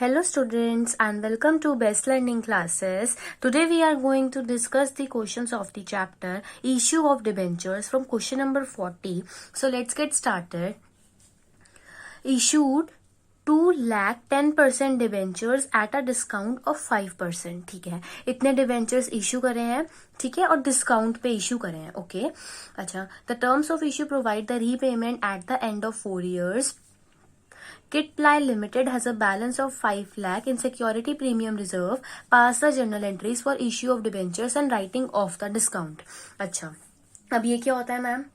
Hello students and welcome to Best Learning Classes. Today we are going to discuss the questions of the chapter Issue of Debentures from question number 40. So let's get started. Issued 2 lakh 10% debentures at a discount of 5%. ठीक है, इतने debentures issue करे हैं, ठीक है, और discount पे issue करे हैं. ओके अच्छा, the terms of issue provide the repayment at the end of 4 years. Kitply Limited has a balance of 5 lakh in security premium reserve. Pass the journal entries for issue of debentures and writing off the discount. अच्छा, अब ये क्या होता है ma'am?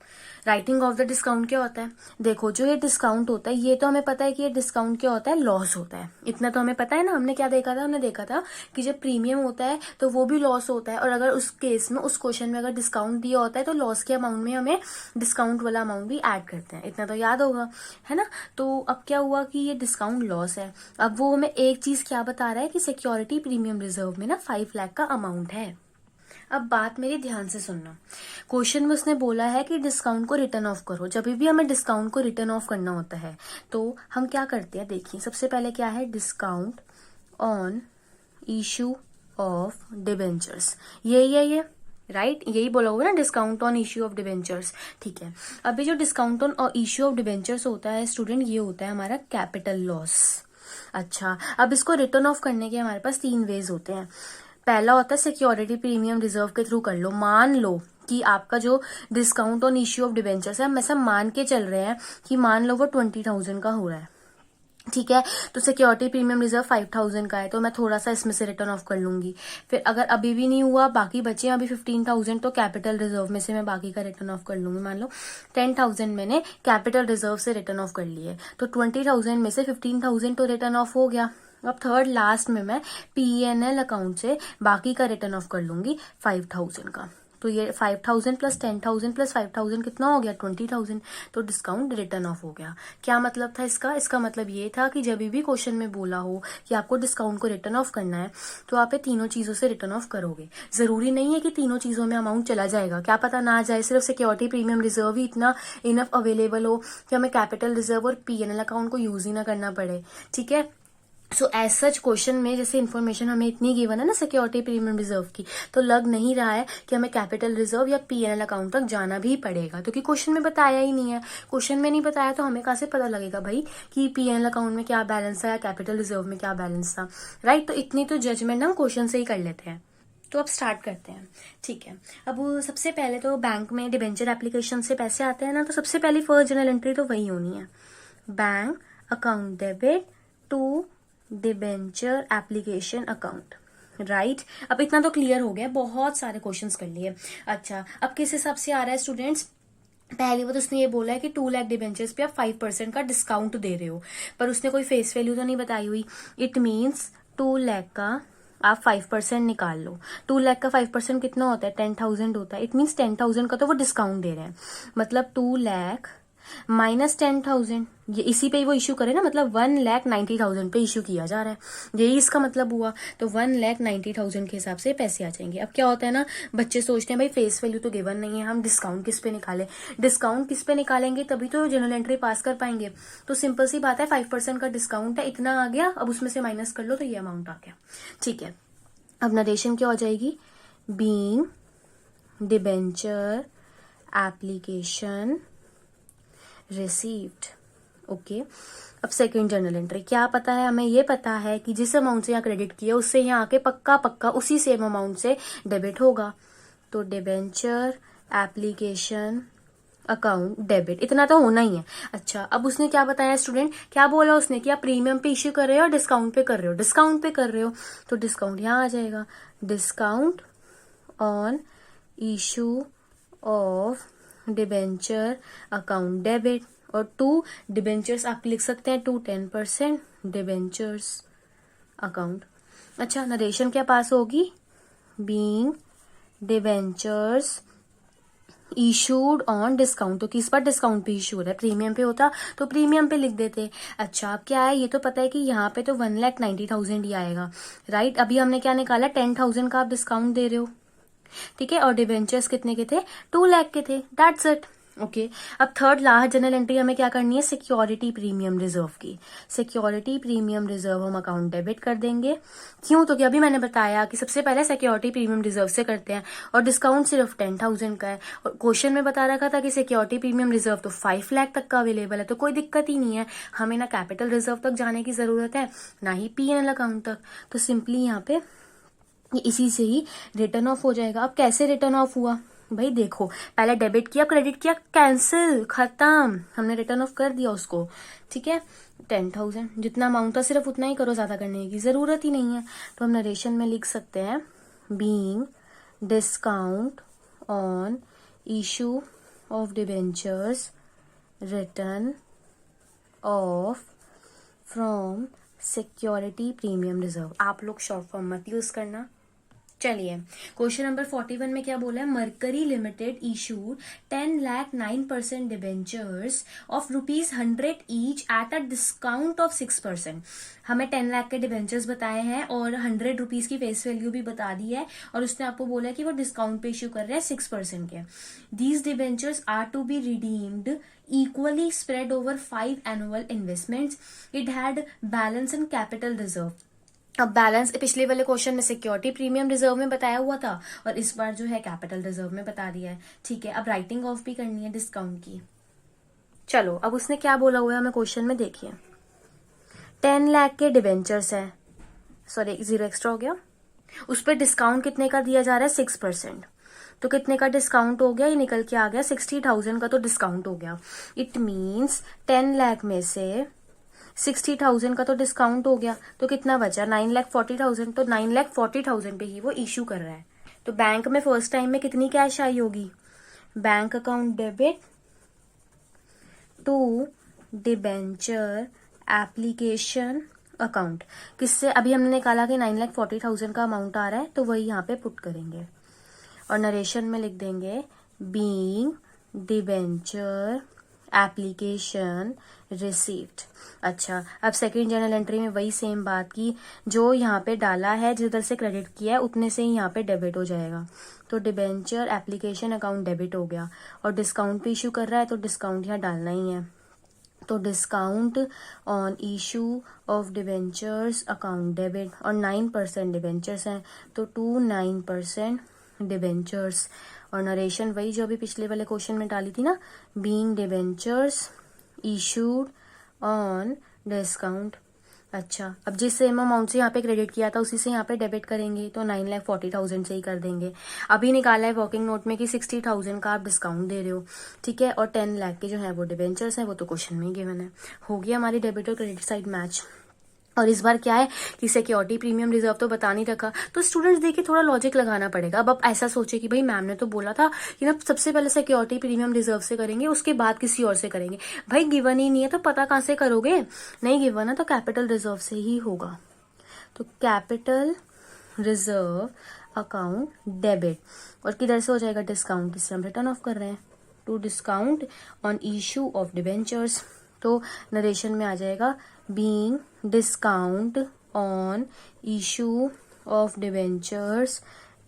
Writing of the discount क्या होता है? देखो, जो ये डिस्काउंट होता है ये तो हमें पता है कि ये डिस्काउंट क्या होता है, लॉस होता है. इतना तो हमें पता है ना. हमने क्या देखा था? हमने देखा था कि जब प्रीमियम होता है तो वो भी लॉस होता है, और अगर उस केस में उस क्वेश्चन में अगर डिस्काउंट दिया होता है तो लॉस के अमाउंट में हमें डिस्काउंट वाला अमाउंट भी ऐड करते हैं. इतना तो याद होगा, है ना. तो अब क्या हुआ कि ये डिस्काउंट लॉस है. अब वो हमें एक चीज क्या बता रहा है कि सिक्योरिटी प्रीमियम रिजर्व में ना 5 लाख का अमाउंट है. अब बात मेरी ध्यान से सुनना. क्वेश्चन में उसने बोला है कि डिस्काउंट को रिटर्न ऑफ करो. जब भी हमें डिस्काउंट को रिटर्न ऑफ करना होता है तो हम क्या करते हैं? देखिए, सबसे पहले क्या है? Discount on issue of debentures. ये राइट, यही बोला हुआ ना, discount on issue of debentures. ठीक है, अभी जो discount on issue of debentures होता है स्टूडेंट, ये होता है हमारा कैपिटल लॉस. अच्छा, अब इसको रिटर्न ऑफ करने के हमारे पास 3 वेज होते हैं. पहला होता है सिक्योरिटी प्रीमियम रिजर्व के थ्रू कर लो. मान लो कि आपका जो discount on issue of debentures है, हम ऐसा मान के चल रहे हैं कि मान लो वो 20,000 का हो रहा है. ठीक है, तो सिक्योरिटी प्रीमियम रिजर्व 5,000 का है, तो मैं थोड़ा सा इसमें से रिटर्न ऑफ कर लूंगी. फिर अगर अभी भी नहीं हुआ, बाकी बचे अभी 15,000, तो कैपिटल रिजर्व में से मैं बाकी का रिटर्न ऑफ कर लूंगी. मान लो 10,000 मैंने कैपिटल रिजर्व से रिटर्न ऑफ कर लिए, तो 20,000 में से 15,000 तो रिटर्न ऑफ हो गया. अब थर्ड लास्ट में मैं P&L अकाउंट से बाकी का रिटर्न ऑफ कर लूंगी 5,000 का. तो ये 5,000 प्लस 10,000 प्लस 5,000 कितना हो गया? 20,000. तो डिस्काउंट रिटर्न ऑफ हो गया. क्या मतलब था इसका? इसका मतलब ये था कि जब भी क्वेश्चन में बोला हो कि आपको डिस्काउंट को रिटर्न ऑफ करना है तो आप ये तीनों चीजों से रिटर्न ऑफ करोगे. जरूरी नहीं है कि तीनों चीजों में अमाउंट चला जाएगा, क्या पता ना जाए. सिर्फ सिक्योरिटी प्रीमियम रिजर्व ही इतना इनफ अवेलेबल हो कि हमें कैपिटल रिजर्व और P&L अकाउंट को यूज ही ना करना पड़े. ठीक है, सो एज सच क्वेश्चन में जैसे इन्फॉर्मेशन हमें इतनी गिवन है ना सिक्योरिटी प्रीमियम रिजर्व की, तो लग नहीं रहा है कि हमें कैपिटल रिजर्व या P&L अकाउंट तक जाना भी पड़ेगा, क्योंकि क्वेश्चन में बताया ही नहीं है. क्वेश्चन में नहीं बताया तो हमें कहाँ से पता लगेगा भाई कि P&L अकाउंट में क्या बैलेंस था या कैपिटल रिजर्व में क्या बैलेंस था. राइट, तो इतनी तो जजमेंट हम क्वेश्चन से ही कर लेते हैं. तो अब स्टार्ट करते हैं. ठीक है, अब सबसे पहले तो बैंक में डिबेंचर एप्लीकेशन से पैसे आते हैं ना, तो सबसे पहली फर्स्ट जर्नल एंट्री तो वही होनी है. Bank account debit to debenture application account. Right, अब इतना तो क्लियर हो गया, बहुत सारे क्वेश्चंस कर लिए. अच्छा, अब किस हिसाब से आ रहा है स्टूडेंट्स? पहली बात उसने ये बोला है कि 2 लाख डिबेंचर्स पे आप 5% का डिस्काउंट दे रहे हो, पर उसने कोई फेस वैल्यू तो नहीं बताई हुई. इट मीन्स 2 लाख का आप 5% निकाल लो. 2 लाख का 5% कितना होता है? 10,000 होता है. इट मीन्स 10,000 का तो वो डिस्काउंट दे रहे हैं. मतलब 2 लाख माइनस 10,000, ये इसी पे ही वो इश्यू करे ना, मतलब 1,90,000 पे इश्यू किया जा रहा है. यही इसका मतलब हुआ. तो 1,90,000 के हिसाब से पैसे आ जाएंगे. अब क्या होता है ना, बच्चे सोचते हैं भाई फेस वैल्यू तो गिवन नहीं है, हम डिस्काउंट किस पे निकालें. डिस्काउंट किस पे निकालेंगे तभी तो जनरल एंट्री पास कर पाएंगे. तो सिंपल सी बात है, 5% का डिस्काउंट है, इतना आ गया, अब उसमें से माइनस कर लो तो ये अमाउंट आ गया. ठीक है, अब नरेशन क्या हो जाएगी? Being debenture application received. Okay, अब सेकंड जर्नल एंट्री क्या पता है हमें? ये पता है कि जिस अमाउंट से यहाँ क्रेडिट किया उससे यहाँ आके पक्का उसी सेम अमाउंट से डेबिट होगा. तो डिबेंचर एप्लीकेशन अकाउंट डेबिट, इतना तो होना ही है. अच्छा, अब उसने क्या बताया स्टूडेंट? क्या बोला उसने कि आप प्रीमियम पे इश्यू कर रहे हो और डिस्काउंट पे कर रहे हो? डिस्काउंट पे कर रहे हो, तो डिस्काउंट यहाँ आ जाएगा. Discount on issue of debenture account debit. और 2 डिबेंचर्स आप लिख सकते हैं, 2 10% डिबेंचर्स अकाउंट. अच्छा, नरेशन क्या पास होगी? Being debentures issued on discount. तो किस पर डिस्काउंट पे इशू हो रहा है? प्रीमियम पे होता तो प्रीमियम पे लिख देते. अच्छा, अब क्या है? ये तो पता है कि यहाँ पे तो 1,90,000 ही आएगा. राइट, अभी हमने क्या निकाला? 10,000 का आप डिस्काउंट दे रहे हो. ठीक है, और डिबेंचर्स कितने के थे? 2 लाख के थे. That's it. ओके अब थर्ड लास्ट जनरल एंट्री हमें क्या करनी है, सिक्योरिटी प्रीमियम रिजर्व की। सिक्योरिटी प्रीमियम रिजर्व हम अकाउंट डेबिट कर देंगे। क्यों, तो क्या अभी मैंने बताया कि सबसे पहले सिक्योरिटी प्रीमियम रिजर्व से करते हैं और डिस्काउंट सिर्फ 10,000 का है, और क्वेश्चन में बता रखा था कि सिक्योरिटी प्रीमियम रिजर्व तो 5 लाख तक का अवेलेबल है, तो कोई दिक्कत ही नहीं है, हमें ना कैपिटल रिजर्व तक जाने की जरूरत है ना ही P&L अकाउंट तक। तो सिंपली यहाँ पे ये इसी से ही रिटर्न ऑफ हो जाएगा। अब कैसे रिटर्न ऑफ हुआ भाई, देखो पहले डेबिट किया, क्रेडिट किया, कैंसिल, खत्म, हमने रिटर्न ऑफ कर दिया उसको। ठीक है, 10,000 जितना अमाउंट था सिर्फ उतना ही करो, ज्यादा करने की जरूरत ही नहीं है। तो हम नरेशन में लिख सकते हैं being discount on issue of debentures written of from security premium reserve. आप लोग शॉर्ट फॉर्म मत यूज करना। चलिए क्वेश्चन नंबर 41 में क्या बोला है, mercury limited issued 10,09% debentures of ₹100 each at a discount of 6%। हमें 10 लाख के डिबेंचर्स बताए हैं और 100 रुपीज की फेस वैल्यू भी बता दी है, और उसने आपको बोला है कि वो डिस्काउंट पे इश्यू कर रहे हैं 6% के। These debentures are to be redeemed equally spread over 5 annual investments. It had balance and capital reserve. अब बैलेंस पिछले वाले क्वेश्चन में सिक्योरिटी प्रीमियम रिजर्व में बताया हुआ था और इस बार जो है कैपिटल रिजर्व में बता दिया है। ठीक है, अब राइटिंग ऑफ भी करनी है डिस्काउंट की। चलो अब उसने क्या बोला हुआ है हमें क्वेश्चन में देखिए, 10 लाख के डिबेंचर्स है, सॉरी 0 एक्स्ट्रा हो गया, उस पर डिस्काउंट कितने का दिया जा रहा है, 6%। तो कितने का डिस्काउंट हो गया, ये निकल के आ गया 60,000 का तो डिस्काउंट हो गया। इट मीन्स 10 लाख में से 60,000 का तो डिस्काउंट हो गया, तो कितना बचा 9,40,000। तो 9,40,000 पे ही वो इश्यू कर रहा है। तो बैंक में फर्स्ट टाइम में कितनी कैश आई होगी, bank account debit to debenture application account. किससे, अभी हमने निकाला कि 9,40,000 का अमाउंट आ रहा है, तो वही यहाँ पे पुट करेंगे और नरेशन में लिख देंगे बीइंग डिबेंचर एप्लीकेशन रिसीव्ड। अच्छा अब सेकंड जर्नल एंट्री में वही सेम बात की, जो यहाँ पे डाला है जिधर से क्रेडिट किया है उतने से ही यहाँ पे डेबिट हो जाएगा। तो डिबेंचर एप्लीकेशन अकाउंट डेबिट हो गया, और डिस्काउंट पे इशू कर रहा है तो डिस्काउंट यहाँ डालना ही है। तो discount on issue of debentures account debit, और 9% डिबेंचर्स हैं तो 9% डिबेंचर्स, और नरेशन वही जो अभी पिछले वाले क्वेश्चन में डाली थी ना, being debentures issued on discount. अच्छा अब जिस सेम अमाउंट से यहाँ पे क्रेडिट किया था उसी से यहाँ पे डेबिट करेंगे, तो 9,40,000 से ही कर देंगे। अभी निकाला है वर्किंग नोट में कि 60,000 का आप डिस्काउंट दे रहे हो, ठीक है, और 10 लाख के जो है वो डिबेंचर्स है, वो तो क्वेश्चन में ही गिवन है। हो गया हमारी डेबिट और क्रेडिट साइड मैच। और इस बार क्या है कि सिक्योरिटी प्रीमियम रिजर्व तो बता नहीं रखा, तो स्टूडेंट्स देखिए थोड़ा लॉजिक लगाना पड़ेगा। अब आप ऐसा सोचे कि भाई मैम ने तो बोला था कि ना सबसे पहले सिक्योरिटी प्रीमियम रिजर्व से करेंगे उसके बाद किसी और से करेंगे। भाई गिवन ही नहीं है तो पता कहाँ से करोगे, नहीं गिवन है तो कैपिटल रिजर्व से ही होगा। तो कैपिटल रिजर्व अकाउंट डेबिट, और किधर से हो जाएगा डिस्काउंट, जिससे हम रिटर्न ऑफ कर रहे हैं, to discount on issue of debentures. तो नरेशन में आ जाएगा being discount on issue of debentures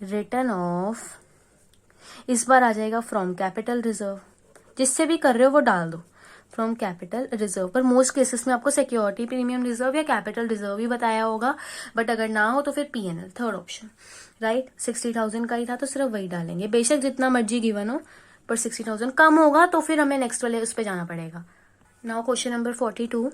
written off, इस बार आ जाएगा फ्रॉम कैपिटल रिजर्व, जिससे भी कर रहे हो वो डाल दो फ्रॉम कैपिटल रिजर्व। पर मोस्ट केसेस में आपको सिक्योरिटी प्रीमियम रिजर्व या कैपिटल रिजर्व ही बताया होगा, बट अगर ना हो तो फिर P&L थर्ड ऑप्शन, राइट। 60,000 का ही था तो सिर्फ वही डालेंगे, बेशक जितना मर्जी गिवन हो, पर 60,000 कम होगा तो फिर हमें नेक्स्ट वाले उस पर जाना पड़ेगा। Now question number 42.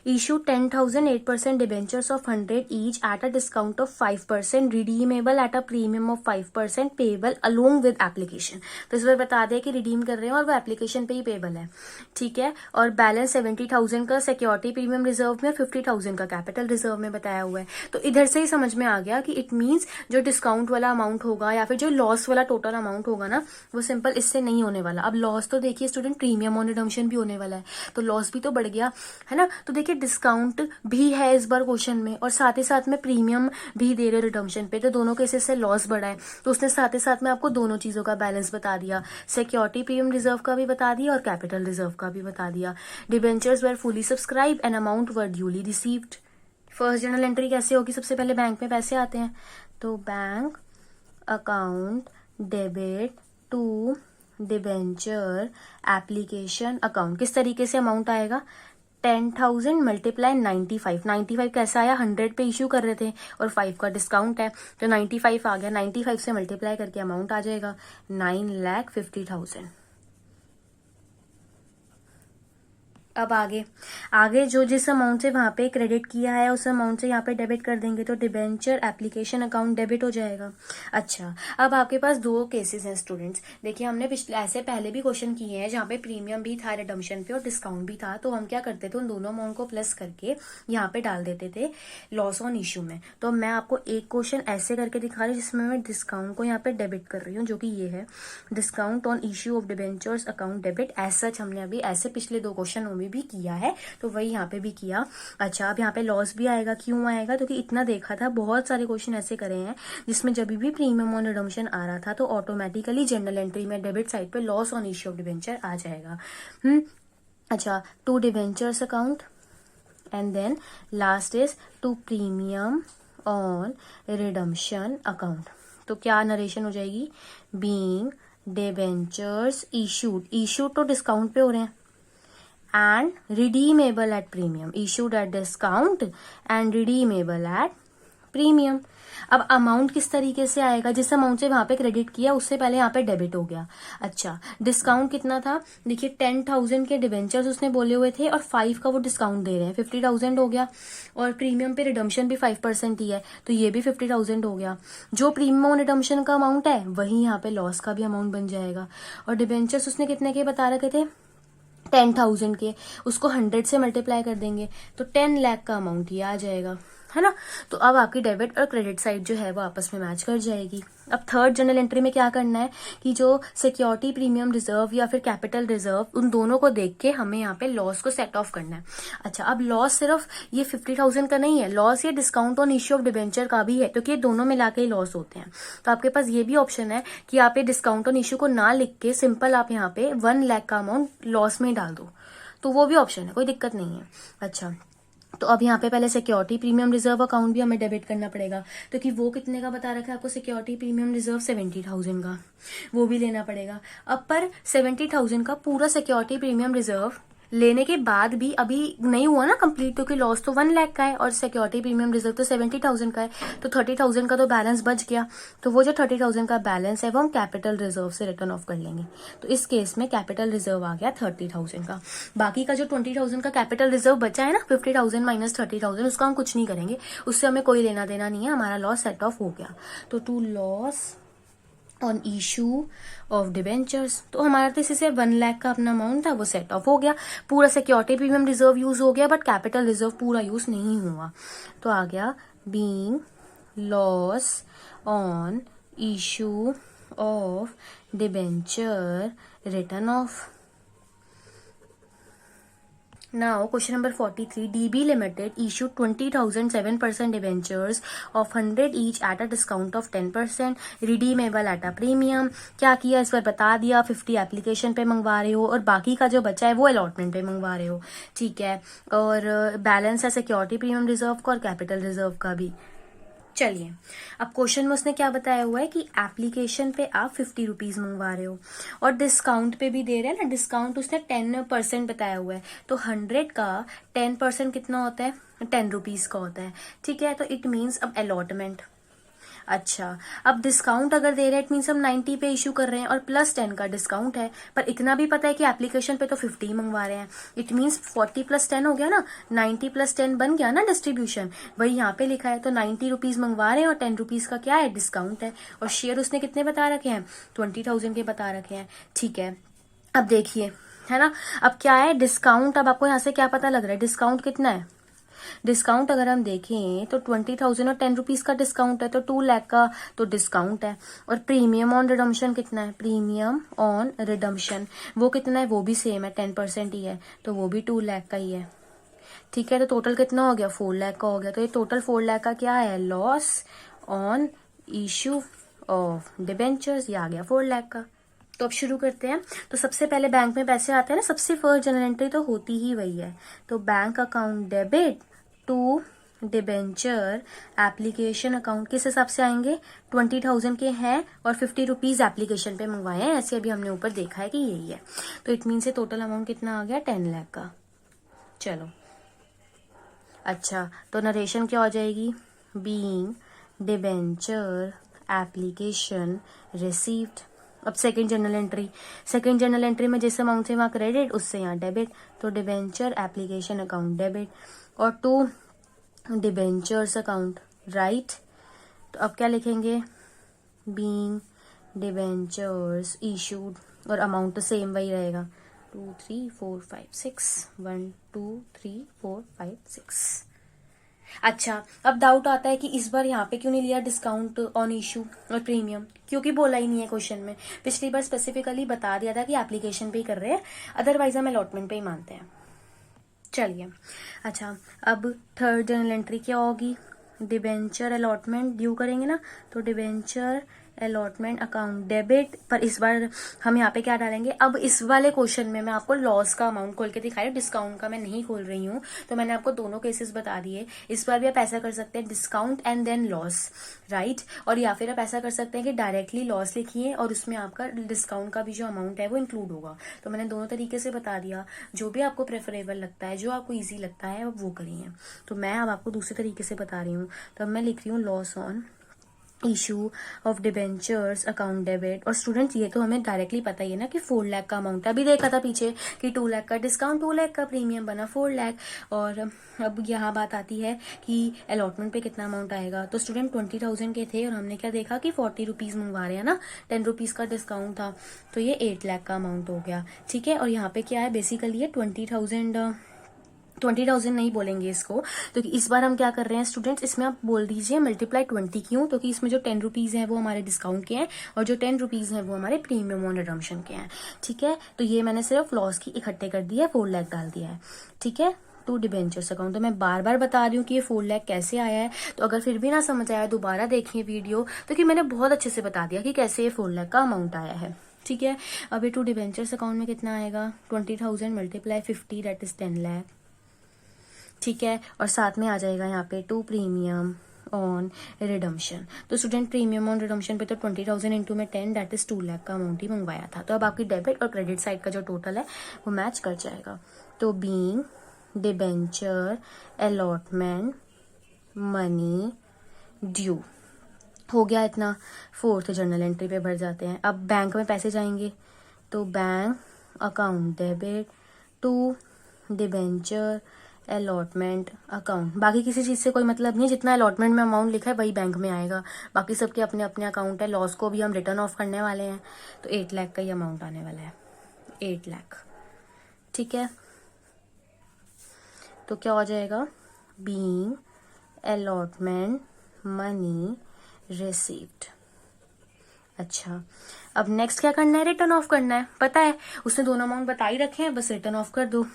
Issue 10,008% debentures of 100 each at a discount of 5%, redeemable at a premium of 5%, payable along with application. तो इस बार बता दें कि रिडीम कर रहे हैं और वो एप्लीकेशन पे ही पेबल है, ठीक है। और बैलेंस 70,000 का सिक्योरिटी प्रीमियम रिजर्व में, 50,000 का कैपिटल रिजर्व में बताया हुआ है। तो इधर से ही समझ में आ गया कि इट मीन्स जो डिस्काउंट वाला अमाउंट होगा या फिर जो लॉस वाला टोटल अमाउंट होगा ना, वो सिंपल इससे नहीं होने वाला। अब लॉस तो देखिए स्टूडेंट प्रीमियम ऑन रिडम्पशन भी होने वाला है, तो लॉस भी तो बढ़ गया है ना। तो देखिए डिस्काउंट भी है इस बार क्वेश्चन में, और साथ ही साथ में प्रीमियम भी दे रहे रिडम्पशन पे, तो दोनों केसेस से लॉस बढ़ा है। तो उसने साथ ही साथ में आपको दोनों चीजों का बैलेंस बता दिया, सिक्योरिटी प्रीमियम रिजर्व का भी बता दिया और कैपिटल रिजर्व का भी बता दिया। Debentures were fully subscribe and amount were duly received. First journal entry कैसे होगी, सबसे पहले बैंक में पैसे आते हैं, तो bank account debit to debenture application account, किस तरीके से अमाउंट आएगा, 10,000 मल्टीप्लाई 95, 95 कैसा आया, 100 पे इशू कर रहे थे और 5 का डिस्काउंट है तो 95 आ गया, 95 से मल्टीप्लाई करके अमाउंट आ जाएगा 9,50,000। अब आगे जो जिस अमाउंट से वहां पे क्रेडिट किया है उस अमाउंट से यहाँ पे डेबिट कर देंगे तो डिबेंचर एप्लीकेशन अकाउंट डेबिट हो जाएगा। अच्छा, अब आपके पास दो केसेस हैं स्टूडेंट्स। देखिए हमने पिछले ऐसे पहले भी क्वेश्चन किए हैं जहाँ पे प्रीमियम भी था रिडम्पशन पे और डिस्काउंट भी था, तो हम क्या करते थे उन दोनों अमाउंट को प्लस करके यहाँ पे डाल देते थे लॉस ऑन इशू में। तो मैं आपको एक क्वेश्चन ऐसे करके दिखा रही हूँ जिसमें मैं डिस्काउंट को यहाँ पे डेबिट कर रही हूँ, जो कि ये है discount on issue of debentures account debit. As such हमने अभी ऐसे पिछले दो क्वेश्चन में भी किया है तो वही यहाँ पे भी किया। अच्छा, अब यहाँ पे लॉस भी आएगा, क्यों आएगा, क्योंकि इतना देखा था बहुत सारे क्वेश्चन ऐसे करे हैं जिसमें जब भी प्रीमियम ऑन रिडम्पशन आ रहा था तो ऑटोमेटिकली जनरल एंट्री में डेबिट साइड पे loss on issue of debenture आ जाएगा। अच्छा, to debentures account and then last is to premium on redemption account. तो क्या नरेशन हो जाएगी, बीइंग डिबेंचर्स इशूड तो डिस्काउंट पे हो रहे हैं and redeemable at premium, issued at discount and redeemable at premium। अब अमाउंट किस तरीके से आएगा, जिस अमाउंट से वहां पे क्रेडिट किया उससे पहले यहाँ पे डेबिट हो गया। अच्छा, डिस्काउंट कितना था, देखिए 10,000 के डिबेंचर्स उसने बोले हुए थे और 5 का वो डिस्काउंट दे रहे हैं, 50,000 हो गया। और प्रीमियम पे रिडम्पशन भी 5% ही है तो ये भी 50,000 हो गया। जो प्रीमियम और रिडम्पशन का अमाउंट है वही यहाँ पे लॉस का भी अमाउंट बन जाएगा। और डिबेंचर्स उसने कितने के बता रखे थे, 10,000 के, उसको 100 से मल्टीप्लाई कर देंगे तो 10 लाख का अमाउंट ही आ जाएगा, है ना। तो अब आपकी डेबिट और क्रेडिट साइड जो है वो आपस में मैच कर जाएगी। अब थर्ड जनरल एंट्री में क्या करना है कि जो सिक्योरिटी प्रीमियम रिजर्व या फिर कैपिटल रिजर्व उन दोनों को देख के हमें यहाँ पे लॉस को सेट ऑफ करना है। अच्छा, अब लॉस सिर्फ ये 50,000 का नहीं है, लॉस ये discount on issue of debenture का भी है क्योंकि ये दोनों मिला के ही लॉस होते हैं। तो आपके पास ये भी ऑप्शन है कि आप ये डिस्काउंट ऑन इश्यू को ना लिख के सिंपल आप यहाँ पे 1 लाख का अमाउंट लॉस में ही डाल दो, तो वो भी ऑप्शन है, कोई दिक्कत नहीं है। अच्छा, तो अब यहाँ पे पहले सिक्योरिटी प्रीमियम रिजर्व अकाउंट भी हमें डेबिट करना पड़ेगा, तो कि वो कितने का बता रखा है आपको, सिक्योरिटी प्रीमियम रिजर्व 70,000 का, वो भी लेना पड़ेगा। अब पर 70,000 का पूरा सिक्योरिटी प्रीमियम रिजर्व लेने के बाद भी अभी नहीं हुआ ना कंप्लीट, क्योंकि लॉस तो 1 लाख का है और सिक्योरिटी प्रीमियम रिजर्व तो 70,000 का है, तो 30,000 का तो बैलेंस बच गया। तो वो जो 30,000 का बैलेंस है वो हम कैपिटल रिजर्व से रिटर्न ऑफ कर लेंगे। तो इस केस में कैपिटल रिजर्व आ गया 30,000 का। बाकी का जो 20,000 का कैपिटल रिजर्व बचा है ना, 50,000 माइनस 30,000, उसका हम कुछ नहीं करेंगे, उससे हमें कोई लेना देना नहीं है, हमारा लॉस सेट ऑफ हो गया। तो to loss on issue of debentures, तो हमारा तो इसी से 1 लाख का अपना अमाउंट था वो सेट ऑफ हो गया। पूरा सिक्योरिटी प्रीमियम रिजर्व यूज हो गया बट कैपिटल रिजर्व पूरा यूज नहीं हुआ, तो आ गया being loss on issue of debenture return of. Now, question number 43. DB Limited issued 20,000 7% debentures of 100 each at a discount of 10%, redeemable at a premium। क्या किया इस पर बता दिया, 50 एप्लीकेशन पे मंगवा रहे हो और बाकी का जो बचा है वो अलॉटमेंट पे मंगवा रहे हो, ठीक है। और बैलेंस है सिक्योरिटी प्रीमियम रिजर्व का और कैपिटल रिजर्व का भी। चलिए, अब क्वेश्चन में उसने क्या बताया हुआ है कि एप्लीकेशन पे आप 50 रुपीज मंगवा रहे हो और डिस्काउंट पे भी दे रहे हैं ना, डिस्काउंट उसने 10% बताया हुआ है, तो 100 का 10% कितना होता है, 10 रुपीज का होता है, ठीक है। तो इट मीन्स अब अलॉटमेंट। अच्छा, अब डिस्काउंट अगर दे रहे हैं इट मीन्स हम 90 पे इशू कर रहे हैं और प्लस 10 का डिस्काउंट है, पर इतना भी पता है कि एप्लीकेशन पे तो 50 मंगवा रहे हैं, इट मीन्स 40 प्लस 10 हो गया ना, 90 प्लस 10 बन गया ना डिस्ट्रीब्यूशन, वही यहाँ पे लिखा है। तो 90 रुपीज मंगवा रहे हैं और 10 रुपीज का क्या है, डिस्काउंट है। और शेयर उसने कितने बता रखे हैं, 20,000 के बता रखे हैं, ठीक है। अब देखिए, है ना, अब क्या है डिस्काउंट, अब आपको यहाँ से क्या पता लग रहा है डिस्काउंट कितना है। डिस्काउंट अगर हम देखें तो 20,000 और 10 रुपीज का डिस्काउंट है, तो 2 लाख का तो डिस्काउंट है। और प्रीमियम ऑन रिडम्पशन कितना है, प्रीमियम ऑन रिडम्पशन वो कितना है, वो भी सेम है, 10% ही है, तो वो भी 2 लाख का ही है, ठीक है। तो टोटल कितना हो गया, 4 लाख का हो गया। तो ये टोटल 4 लाख का क्या है, loss on issue of debentures, ये आ गया 4 लाख का। तो अब शुरू करते हैं। तो सबसे पहले बैंक में पैसे आते हैं ना, सबसे फर्स्ट जनरल एंट्री तो होती ही वही है, तो bank account debit to debenture application account किस हिसाब से आएंगे, 20,000 के हैं और 50 रुपीज एप्लीकेशन पे मंगवाए हैं, ऐसे अभी हमने ऊपर देखा है कि यही है। तो इट मीन से टोटल अमाउंट कितना आ गया, 10 लाख का। चलो अच्छा, तो नरेशन क्या हो जाएगी, बीइंग डिबेंचर एप्लीकेशन रिसीव्ड। अब सेकंड जर्नल एंट्री में जिस अमाउंट से वहां क्रेडिट उससे यहाँ डेबिट, तो डिबेंचर एप्लीकेशन अकाउंट डेबिट और टू डिबेंचर्स अकाउंट राइट। तो अब क्या लिखेंगे, बीइंग डिबेंचर्स इशूड और अमाउंट तो सेम वही रहेगा, 2 3 4 5 6 1 2 3 4 5 6। अच्छा, अब डाउट आता है कि इस बार यहाँ पे क्यों नहीं लिया डिस्काउंट ऑन इशू और प्रीमियम, क्योंकि बोला ही नहीं है क्वेश्चन में। पिछली बार स्पेसिफिकली बता दिया था कि एप्लीकेशन पे ही कर रहे हैं, अदरवाइज हम अलॉटमेंट पे ही मानते हैं। चलिए अच्छा, अब थर्ड जर्नल एंट्री क्या होगी, डिबेंचर अलॉटमेंट ड्यू करेंगे ना, तो डिबेंचर अलॉटमेंट अकाउंट डेबिट। पर इस बार हम यहाँ पे क्या डालेंगे, अब इस वाले क्वेश्चन में मैं आपको लॉस का अमाउंट खोल के दिखा रही हूँ, डिस्काउंट का मैं नहीं खोल रही हूँ। तो मैंने आपको दोनों केसेस बता दिए। इस बार भी आप ऐसा कर सकते हैं, discount and then loss, right. और या फिर आप ऐसा कर सकते हैं कि डायरेक्टली लॉस लिखिए और उसमें आपका डिस्काउंट का भी जो अमाउंट है वो इंक्लूड होगा। तो मैंने दोनों तरीके से बता दिया, जो भी आपको प्रेफरेबल लगता है, जो आपको ईजी लगता है वो करिए। तो मैं अब आपको दूसरे तरीके से बता रही हूँ। तो अब मैं लिख रही हूँ loss on issue of debentures account debit. और स्टूडेंट्स ये तो हमें डायरेक्टली पता ही है ना कि 4 लाख का अमाउंट, अभी देखा था पीछे कि 2 लाख का डिस्काउंट, 2 लाख का प्रीमियम बना 4 लाख। और अब यहाँ बात आती है कि अलॉटमेंट पे कितना अमाउंट आएगा। तो स्टूडेंट 20,000 के थे और हमने क्या देखा कि 40 रुपीज मंगवा रहे हैं ना, 10 रुपीज का डिस्काउंट था, तो ये 8 लाख का अमाउंट हो गया, ठीक है। और यहाँ पे क्या है, बेसिकली ये 20,000 नहीं बोलेंगे इसको, तो इस बार हम क्या कर रहे हैं स्टूडेंट्स, इसमें आप बोल दीजिए मल्टीप्लाई 20। क्यों, क्योंकि इसमें जो 10 रुपीज है वो हमारे डिस्काउंट के हैं और जो 10 रुपीज है वो हमारे प्रीमियम ऑन रिडम्पशन के हैं, ठीक है। तो ये मैंने सिर्फ लॉस की इकट्ठे कर दिया है, 4 लाख डाल दिया है, ठीक है। टू डिबेंचर्स अकाउंट, तो मैं बार बार बता रही हूँ कि ये 4 लाख कैसे आया है। तो अगर फिर भी ना समझ आया दोबारा देखिए वीडियो, तो कि मैंने बहुत अच्छे से बता दिया कि कैसे ये 4 लाख का अमाउंट आया है, ठीक है। अब ये टू डिबेंचर्स अकाउंट में कितना आएगा, 20,000 मल्टीप्लाई 50 दैट इज 10 लाख, ठीक है। और साथ में आ जाएगा यहाँ पे टू प्रीमियम ऑन रिडम्पशन। तो स्टूडेंट प्रीमियम ऑन रिडम्पशन पे तो 20,000 इंटू में 10 दैट इज 2 लाख का अमाउंट ही मंगवाया था। तो अब आपकी डेबिट और क्रेडिट साइड का जो टोटल है वो मैच कर जाएगा। तो being debenture allotment money due हो गया इतना। फोर्थ जर्नल एंट्री पे भर जाते हैं। अब बैंक में पैसे जाएंगे, तो bank account debit to debenture allotment account. बाकी किसी चीज से कोई मतलब नहीं, जितना अलॉटमेंट में अमाउंट लिखा है वही बैंक में आएगा, बाकी सबके अपने अपने अकाउंट है। लॉस को भी हम रिटर्न ऑफ करने वाले हैं, तो 8 लाख का ही अमाउंट आने वाला है, 8 लाख, ठीक है। तो क्या हो जाएगा, बीइंग अलॉटमेंट मनी रिसीव्ड। अच्छा, अब नेक्स्ट क्या करना है, रिटर्न ऑफ करना है, पता है उसने दोनों अमाउंट बता ही रखे हैं, बस रिटर्न ऑफ कर दो।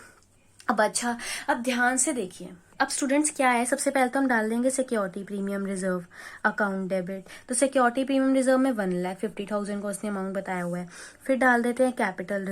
अब अच्छा, अब ध्यान से देखिए, अब स्टूडेंट्स क्या है, सबसे पहले तो हम डाल देंगे security premium reserve account debit. तो सिक्योरिटी प्रीमियम रिजर्व में 1,50,000 का उसने अमाउंट बताया हुआ है। फिर डाल देते हैं कैपिटल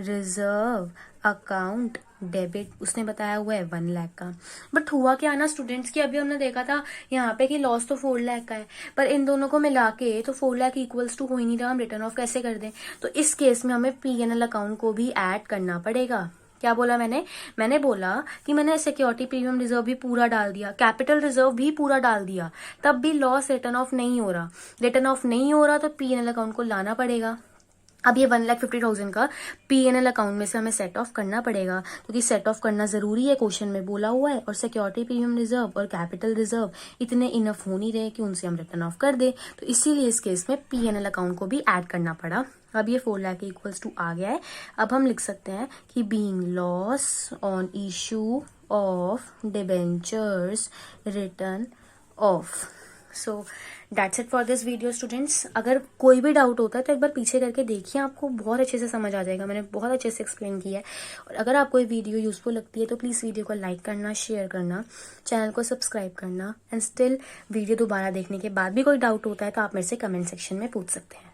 रिजर्व अकाउंट डेबिट, उसने बताया हुआ है 1 लाख का। बट हुआ क्या ना स्टूडेंट्स की, अभी हमने देखा था यहाँ पे कि लॉस तो 4 लाख का है, पर इन दोनों को मिला के तो 4 लाख इक्वल्स टू हो ही नहीं रहा, हम रिटर्न ऑफ कैसे कर दें। तो इस केस में हमें P&L अकाउंट को भी ऐड करना पड़ेगा। क्या बोला मैंने बोला कि मैंने सिक्योरिटी प्रीमियम रिजर्व भी पूरा डाल दिया, कैपिटल रिजर्व भी पूरा डाल दिया, तब भी लॉस रिटर्न ऑफ नहीं हो रहा, तो P&L अकाउंट को लाना पड़ेगा। अब ये 1,50,000 का P&L अकाउंट में से हमें सेट ऑफ करना पड़ेगा, क्योंकि सेट ऑफ करना जरूरी है, क्वेश्चन में बोला हुआ है। और सिक्योरिटी प्रीमियम रिजर्व और कैपिटल रिजर्व इतने इनफ हो नहीं रहे कि उनसे हम रिटर्न ऑफ कर दे, तो इसीलिए इस केस में P&L अकाउंट को भी ऐड करना पड़ा। अब ये 4 लाख इक्वल्स टू आ गया है। अब हम लिख सकते हैं कि being loss on issue of debentures written of. So that's it for this video students. अगर कोई भी डाउट होता है तो एक बार पीछे करके देखिए, आपको बहुत अच्छे से समझ आ जाएगा, मैंने बहुत अच्छे से एक्सप्लेन किया है। और अगर आपको ये वीडियो यूजफुल लगती है तो प्लीज़ वीडियो को लाइक करना, शेयर करना, चैनल को सब्सक्राइब करना। एंड स्टिल वीडियो दोबारा देखने के बाद भी कोई डाउट होता है तो आप मेरे से कमेंट सेक्शन में पूछ सकते हैं।